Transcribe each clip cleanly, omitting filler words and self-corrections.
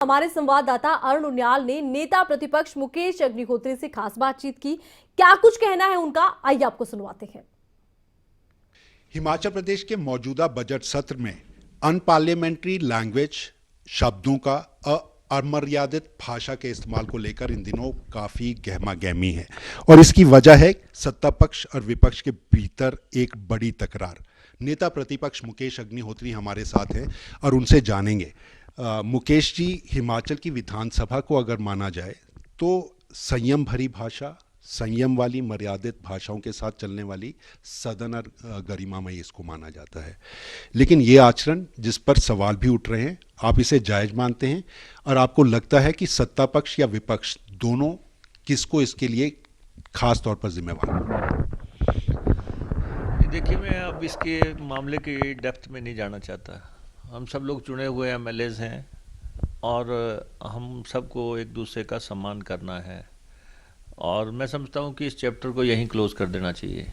हमारे संवाददाता अरुण उनियाल ने नेता प्रतिपक्ष मुकेश अग्निहोत्री से खास बातचीत की। क्या कुछ कहना है उनका, आइए आपको सुनवाते हैं। हिमाचल प्रदेश के मौजूदा बजट सत्र में अनपार्लियामेंट्री लैंग्वेज शब्दों का अमर्यादित भाषा के इस्तेमाल को लेकर इन दिनों काफी गहमागहमी है और इसकी वजह है सत्ता पक्ष और विपक्ष के भीतर एक बड़ी तकरार। नेता प्रतिपक्ष मुकेश अग्निहोत्री हमारे साथ हैं और उनसे जानेंगे। मुकेश जी, हिमाचल की विधानसभा को अगर माना जाए तो संयम भरी भाषा, संयम वाली मर्यादित भाषाओं के साथ चलने वाली सदन और गरिमामयी इसको माना जाता है, लेकिन ये आचरण जिस पर सवाल भी उठ रहे हैं, आप इसे जायज मानते हैं और आपको लगता है कि सत्ता पक्ष या विपक्ष दोनों किसको इसके लिए खास तौर पर जिम्मेवार है? देखिए, मैं अब इसके मामले के डेप्थ में नहीं जाना चाहता। हम सब लोग चुने हुए एमएलएज हैं और हम सबको एक दूसरे का सम्मान करना है और मैं समझता हूँ कि इस चैप्टर को यहीं क्लोज़ कर देना चाहिए।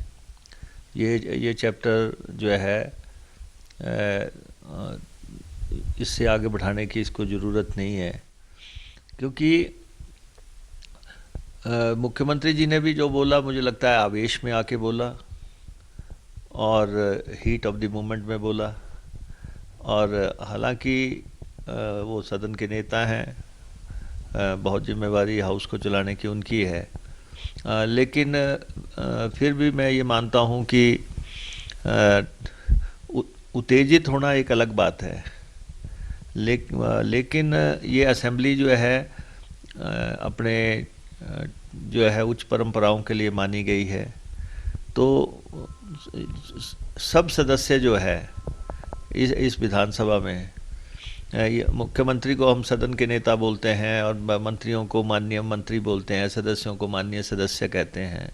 ये चैप्टर जो है इससे आगे बढ़ाने की इसको ज़रूरत नहीं है, क्योंकि मुख्यमंत्री जी ने भी जो बोला मुझे लगता है आवेश में आके बोला और हीट ऑफ द मोमेंट में बोला, और हालांकि वो सदन के नेता हैं, बहुत जिम्मेवारी हाउस को चलाने की उनकी है, लेकिन फिर भी मैं ये मानता हूँ कि उत्तेजित होना एक अलग बात है, लेकिन ये असेंबली जो है अपने जो है उच्च परंपराओं के लिए मानी गई है, तो सब सदस्य जो है इस विधानसभा में, मुख्यमंत्री को हम सदन के नेता बोलते हैं और मंत्रियों को माननीय मंत्री बोलते हैं, सदस्यों को माननीय सदस्य कहते हैं।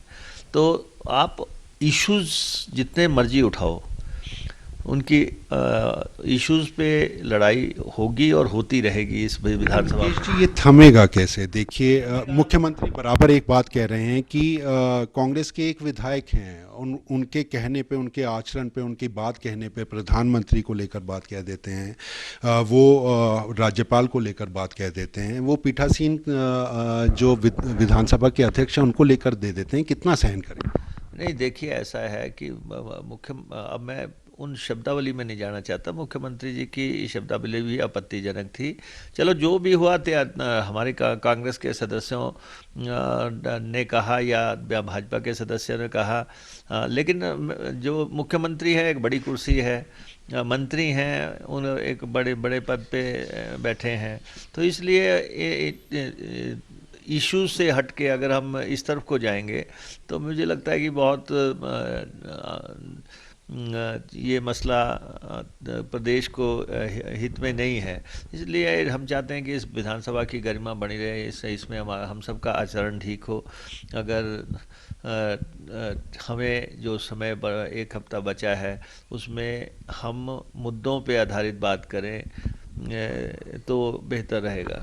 तो आप इश्यूज जितने मर्जी उठाओ, उनकी इश्यूज पे लड़ाई होगी और होती रहेगी इस विधानसभा में। ये थमेगा कैसे? देखिए, मुख्यमंत्री बराबर एक बात कह रहे हैं कि कांग्रेस के एक विधायक हैं, उनके कहने पे, उनके आचरण पे, उनकी बात कहने पे प्रधानमंत्री को लेकर बात कह देते हैं, वो राज्यपाल को लेकर बात कह देते हैं, वो पीठासीन जो विधानसभा के अध्यक्ष हैं उनको लेकर दे देते हैं। कितना सहन करें? नहीं, देखिए, ऐसा है कि अब मैं उन शब्दावली में नहीं जाना चाहता। मुख्यमंत्री जी की शब्दावली भी आपत्तिजनक थी। चलो, जो भी हुआ हमारे कांग्रेस के सदस्यों ने कहा या भाजपा के सदस्यों ने कहा, लेकिन जो मुख्यमंत्री है एक बड़ी कुर्सी है, मंत्री हैं उन एक बड़े बड़े पद पे बैठे हैं, तो इसलिए इश्यूज से हट के अगर हम इस तरफ को जाएंगे तो मुझे लगता है कि बहुत ये मसला प्रदेश को हित में नहीं है। इसलिए हम चाहते हैं कि इस विधानसभा की गरिमा बनी रहे, इसमें हम सबका आचरण ठीक हो। अगर हमें जो समय एक हफ्ता बचा है उसमें हम मुद्दों पे आधारित बात करें तो बेहतर रहेगा।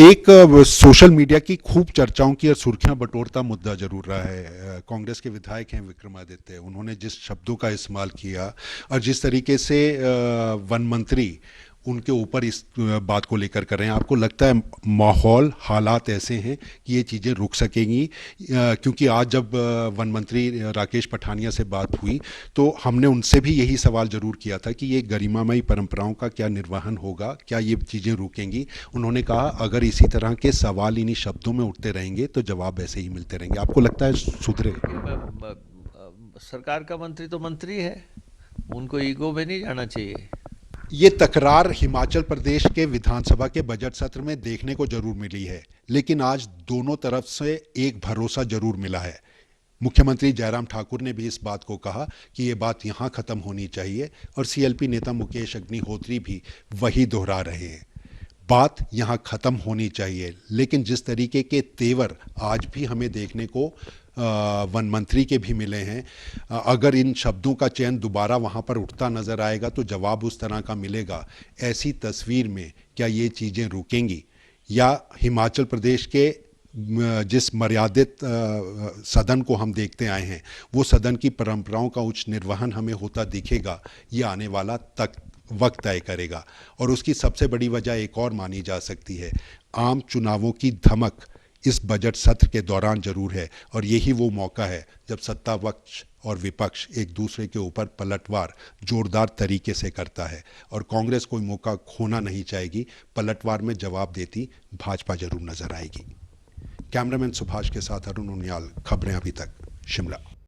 एक सोशल मीडिया की खूब चर्चाओं की और सुर्खियां बटोरता मुद्दा जरूर रहा है। कांग्रेस के विधायक हैं विक्रमादित्य, उन्होंने जिस शब्दों का इस्तेमाल किया और जिस तरीके से वन मंत्री उनके ऊपर इस बात को लेकर कर रहे हैं, आपको लगता है माहौल, हालात ऐसे हैं कि ये चीज़ें रुक सकेंगी? क्योंकि आज जब वन मंत्री राकेश पठानिया से बात हुई तो हमने उनसे भी यही सवाल जरूर किया था कि ये गरिमामयी परंपराओं का क्या निर्वहन होगा, क्या ये चीज़ें रुकेंगी? उन्होंने कहा अगर इसी तरह के सवाल इन्हीं शब्दों में उठते रहेंगे तो जवाब ऐसे ही मिलते रहेंगे। आपको लगता है सुधरे? सरकार का मंत्री तो मंत्री है, उनको ईगो में नहीं जाना चाहिए। ये तकरार हिमाचल प्रदेश के विधानसभा के बजट सत्र में देखने को जरूर मिली है, लेकिन आज दोनों तरफ से एक भरोसा जरूर मिला है। मुख्यमंत्री जयराम ठाकुर ने भी इस बात को कहा कि ये बात यहाँ खत्म होनी चाहिए और सीएलपी नेता मुकेश अग्निहोत्री भी वही दोहरा रहे हैं, बात यहाँ खत्म होनी चाहिए। लेकिन जिस तरीके के तेवर आज भी हमें देखने को वन मंत्री के भी मिले हैं, अगर इन शब्दों का चयन दोबारा वहाँ पर उठता नजर आएगा तो जवाब उस तरह का मिलेगा। ऐसी तस्वीर में क्या ये चीज़ें रुकेंगी या हिमाचल प्रदेश के जिस मर्यादित सदन को हम देखते आए हैं वो सदन की परंपराओं का उच्च निर्वहन हमें होता दिखेगा? ये आने वाला वक्त तय करेगा। और उसकी सबसे बड़ी वजह एक और मानी जा सकती है, आम चुनावों की धमक इस बजट सत्र के दौरान जरूर है, और यही वो मौका है जब सत्ता पक्ष और विपक्ष एक दूसरे के ऊपर पलटवार जोरदार तरीके से करता है, और कांग्रेस कोई मौका खोना नहीं चाहेगी। पलटवार में जवाब देती भाजपा जरूर नजर आएगी। कैमरामैन सुभाष के साथ अरुण उनियाल, खबरें अभी तक, शिमला।